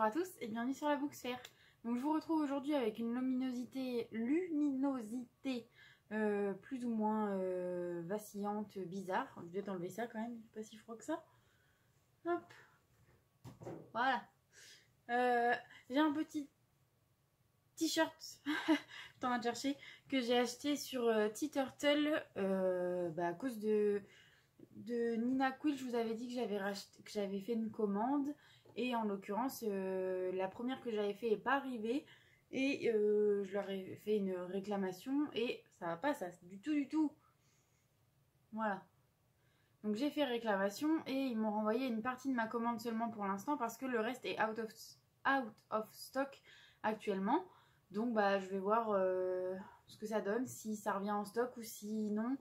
à tous et bienvenue sur la Booksphère. Donc je vous retrouve aujourd'hui avec une luminosité plus ou moins vacillante, bizarre. Je vais peut-être enlever ça quand même, pas si froid que ça. Hop, voilà. J'ai un petit t-shirt, t'en as cherché, que j'ai acheté sur T-Turtle à cause de Nina Quill. Je vous avais dit que j'avais fait une commande et en l'occurrence la première que j'avais fait n'est pas arrivée et je leur ai fait une réclamation et ça va pas, ça du tout. Voilà. Donc j'ai fait réclamation et ils m'ont renvoyé une partie de ma commande seulement pour l'instant parce que le reste est out of stock actuellement. Donc je vais voir ce que ça donne, si ça revient en stock ou sinon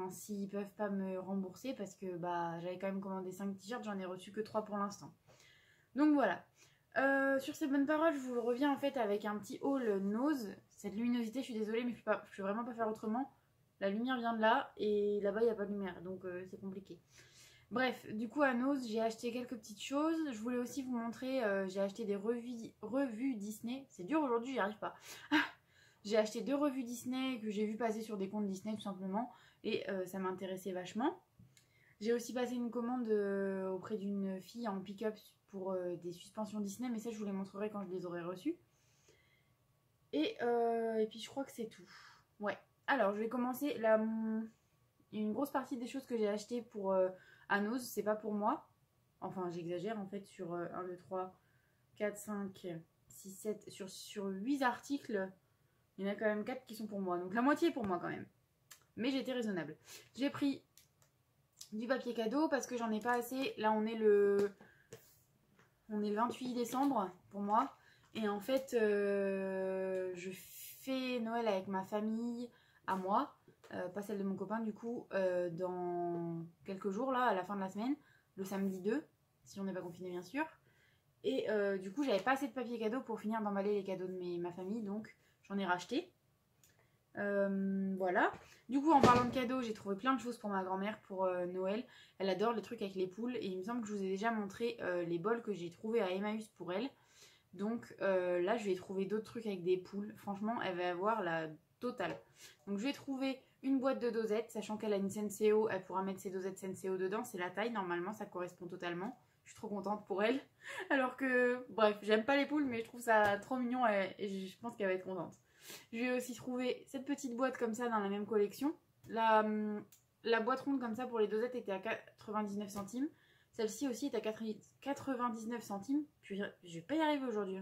s'ils peuvent pas me rembourser parce que j'avais quand même commandé 5 t-shirts, j'en ai reçu que 3 pour l'instant. Donc voilà. Sur ces bonnes paroles, je vous reviens en fait avec un petit haul Nose. Cette luminosité, je suis désolée mais je peux vraiment pas faire autrement. La lumière vient de là et là-bas il n'y a pas de lumière, donc c'est compliqué. Bref, du coup à Nose, j'ai acheté quelques petites choses. Je voulais aussi vous montrer, j'ai acheté des revues Disney. C'est dur aujourd'hui, j'y arrive pas. J'ai acheté 2 revues Disney que j'ai vu passer sur des comptes Disney tout simplement. Et ça m'intéressait vachement. J'ai aussi passé une commande auprès d'une fille en pick-up pour des suspensions Disney. Mais ça je vous les montrerai quand je les aurai reçues. Et puis je crois que c'est tout. Ouais. Alors je vais commencer. Une grosse partie des choses que j'ai achetées pour Nose, c'est pas pour moi. Enfin j'exagère en fait sur 1, 2, 3, 4, 5, 6, 7. Sur 8 articles, il y en a quand même 4 qui sont pour moi. Donc la moitié est pour moi quand même. Mais j'ai été raisonnable. J'ai pris du papier cadeau parce que j'en ai pas assez. Là on est le 28 décembre pour moi. Et en fait je fais Noël avec ma famille à moi. Pas celle de mon copain du coup, dans quelques jours là, à la fin de la semaine, le samedi 2, si on n'est pas confiné bien sûr. Et du coup j'avais pas assez de papier cadeau pour finir d'emballer les cadeaux de ma famille, donc j'en ai racheté. Voilà. Du coup en parlant de cadeaux, j'ai trouvé plein de choses pour ma grand-mère pour Noël. Elle adore les trucs avec les poules et il me semble que je vous ai déjà montré les bols que j'ai trouvés à Emmaüs pour elle. Donc là je vais trouver d'autres trucs avec des poules. Franchement elle va avoir la totale. Donc je vais trouver une boîte de dosettes, sachant qu'elle a une Senseo, elle pourra mettre ses dosettes Senseo dedans, c'est la taille, normalement ça correspond totalement. Je suis trop contente pour elle. Alors que, bref, j'aime pas les poules, mais je trouve ça trop mignon et je pense qu'elle va être contente. Je vais aussi trouver cette petite boîte comme ça dans la même collection. La boîte ronde comme ça pour les dosettes était à 99 centimes. Celle-ci aussi est à 99 centimes. Je vais pas y arriver aujourd'hui.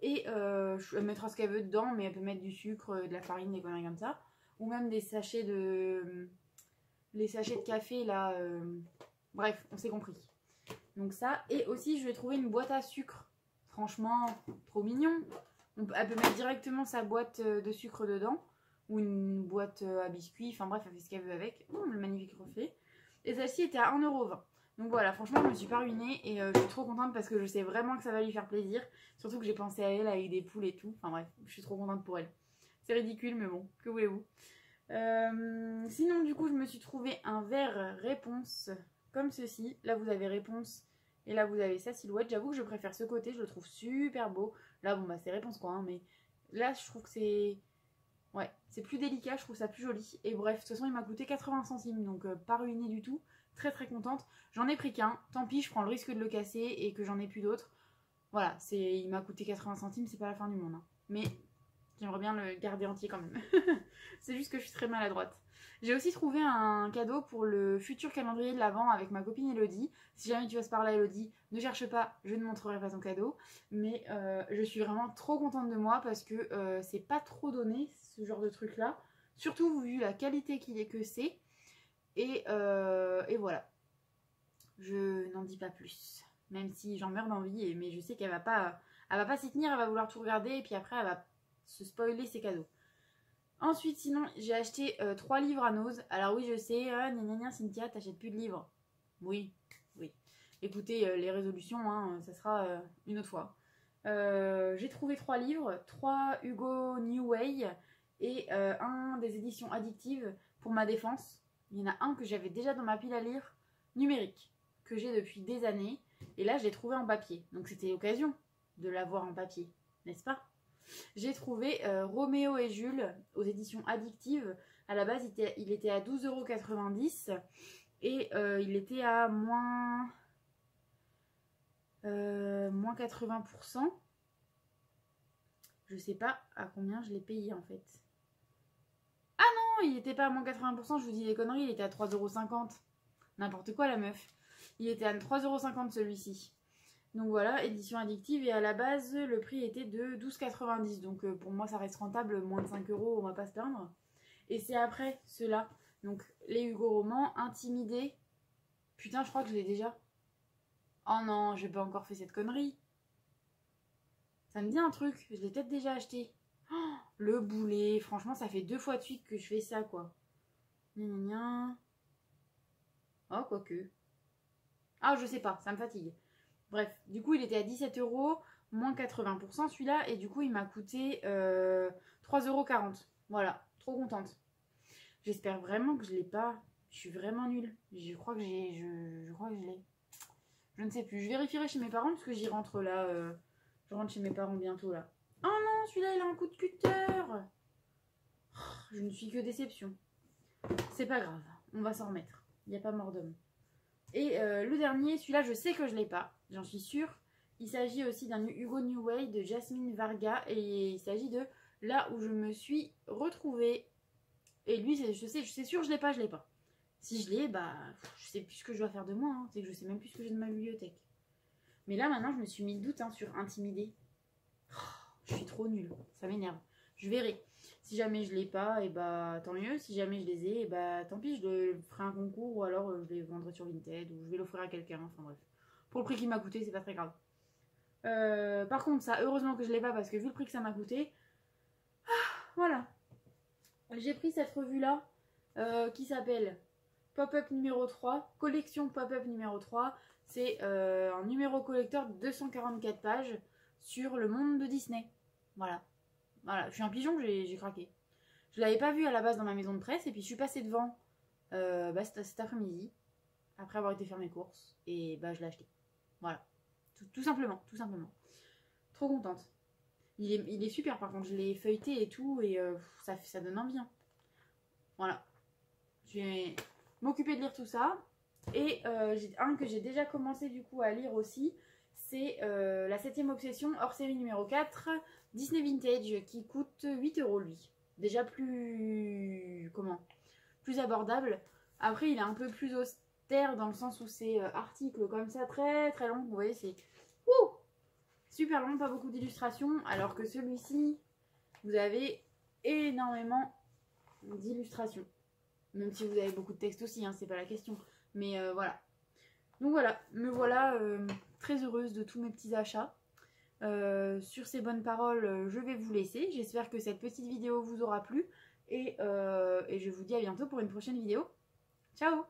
Et elle mettra ce qu'elle veut dedans, mais elle peut mettre du sucre, de la farine, des conneries comme ça. Ou même des sachets les sachets de café là. Bref, on s'est compris. Donc ça. Et aussi je vais trouver une boîte à sucre. Franchement, trop mignon. Elle peut mettre directement sa boîte de sucre dedans. Ou une boîte à biscuits. Enfin bref, elle fait ce qu'elle veut avec. Oh, le magnifique reflet. Et celle-ci était à 1,20 €. Donc voilà, franchement je me suis pas ruinée et je suis trop contente parce que je sais vraiment que ça va lui faire plaisir. Surtout que j'ai pensé à elle avec des poules et tout. Enfin bref, je suis trop contente pour elle. C'est ridicule mais bon, que voulez-vous. Sinon du coup je me suis trouvé un verre réponse comme ceci. Là vous avez réponse et là vous avez sa silhouette. J'avoue que je préfère ce côté, je le trouve super beau. Là bon c'est réponse quoi hein, mais là je trouve que c'est... Ouais, c'est plus délicat, je trouve ça plus joli. Et bref, de toute façon il m'a coûté 80 centimes donc pas ruiné du tout. Très très contente. J'en ai pris qu'un, tant pis je prends le risque de le casser et que j'en ai plus d'autres. Voilà, il m'a coûté 80 centimes, c'est pas la fin du monde hein. Mais j'aimerais bien le garder entier quand même. C'est juste que je suis très maladroite. J'ai aussi trouvé un cadeau pour le futur calendrier de l'Avent avec ma copine Elodie. Si jamais tu passes par là Elodie, ne cherche pas, je ne montrerai pas ton cadeau. Mais je suis vraiment trop contente de moi parce que c'est pas trop donné ce genre de truc là. Surtout vu la qualité que c'est. Et voilà. Je n'en dis pas plus. Même si j'en meurs d'envie, mais je sais qu'elle va pas s'y tenir, elle va vouloir tout regarder et puis après elle va se spoiler ses cadeaux. Ensuite, sinon, j'ai acheté 3 livres à Nose. Alors oui, je sais, Cynthia, t'achètes plus de livres. Oui. Écoutez, les résolutions, hein, ça sera une autre fois. J'ai trouvé 3 livres, 3 Hugo New Way et un des éditions addictives pour ma défense. Il y en a un que j'avais déjà dans ma pile à lire, numérique, que j'ai depuis des années. Et là, je l'ai trouvé en papier. Donc c'était l'occasion de l'avoir en papier, n'est-ce pas? J'ai trouvé Roméo et Jules aux éditions Addictive. À la base, il était à 12,90 € et il était à moins 80%. Je sais pas à combien je l'ai payé en fait. Ah non, il n'était pas à moins 80%, je vous dis des conneries, il était à 3,50 €. N'importe quoi la meuf. Il était à 3,50 € celui-ci. Donc voilà, édition Addictive. Et à la base, le prix était de 12,90 €. Donc pour moi, ça reste rentable, moins de 5 €, on va pas se plaindre. Et c'est après cela. Donc les Hugo Romans, Intimidé. Putain, je crois que je l'ai déjà. Oh non, j'ai pas encore fait cette connerie. Ça me dit un truc, je l'ai peut-être déjà acheté. Oh, le boulet, franchement, ça fait 2 fois de suite que je fais ça, quoi. Gna gna gna. Oh, quoique. Ah, je sais pas, ça me fatigue. Bref, du coup, il était à 17 €, moins 80% celui-là, et du coup, il m'a coûté 3,40 €. Voilà, trop contente. J'espère vraiment que je l'ai pas. Je suis vraiment nulle. Je crois que je crois que je l'ai. Je ne sais plus. Je vérifierai chez mes parents parce que j'y rentre là. Je rentre chez mes parents bientôt là. Oh non, celui-là, il a un coup de cutter. Oh, je ne suis que déception. C'est pas grave, on va s'en remettre. Il n'y a pas mort d'homme. Et le dernier, celui-là, je sais que je l'ai pas. J'en suis sûre. Il s'agit aussi d'un Hugo New Way de Jasmine Varga. Et il s'agit de là où je me suis retrouvée. Et lui, je sais sûr que je l'ai pas, je l'ai pas. Si je l'ai, bah, je sais plus ce que je dois faire de moi. Hein. C'est que je sais même plus ce que j'ai de ma bibliothèque. Mais là, maintenant, je me suis mis le doute hein, sur Intimidé. Oh, je suis trop nulle. Ça m'énerve. Je verrai. Si jamais je l'ai pas, et bah tant mieux. Si jamais je les ai, et bah tant pis, je ferai un concours ou alors je les vendrai sur Vinted ou je vais l'offrir à quelqu'un. Enfin bref. Pour le prix qui m'a coûté, c'est pas très grave. Par contre, ça, heureusement que je l'ai pas parce que vu le prix que ça m'a coûté, voilà. J'ai pris cette revue-là qui s'appelle Pop-up numéro 3, collection Pop-up numéro 3. C'est un numéro collector de 244 pages sur le monde de Disney. Voilà. Voilà, je suis un pigeon, j'ai craqué. Je l'avais pas vu à la base dans ma maison de presse et puis je suis passée devant cet après-midi, après avoir été faire mes courses, et bah je l'ai acheté. Voilà. Tout simplement, tout simplement. Trop contente. Il est super par contre, je l'ai feuilleté et tout, et ça donne envie. Hein. Voilà. Je vais m'occuper de lire tout ça. Et j'ai un que j'ai déjà commencé du coup à lire aussi. C'est la 7ème obsession hors série numéro 4, Disney Vintage, qui coûte 8 € lui. Déjà plus... comment ? Plus abordable. Après il est un peu plus austère dans le sens où c'est articles comme ça très très long. Vous voyez c'est... Ouh, super long, pas beaucoup d'illustrations. Alors que celui-ci, vous avez énormément d'illustrations. Même si vous avez beaucoup de texte aussi, hein, c'est pas la question. Mais voilà. Donc voilà, me voilà très heureuse de tous mes petits achats. Sur ces bonnes paroles, je vais vous laisser. J'espère que cette petite vidéo vous aura plu. Et je vous dis à bientôt pour une prochaine vidéo. Ciao!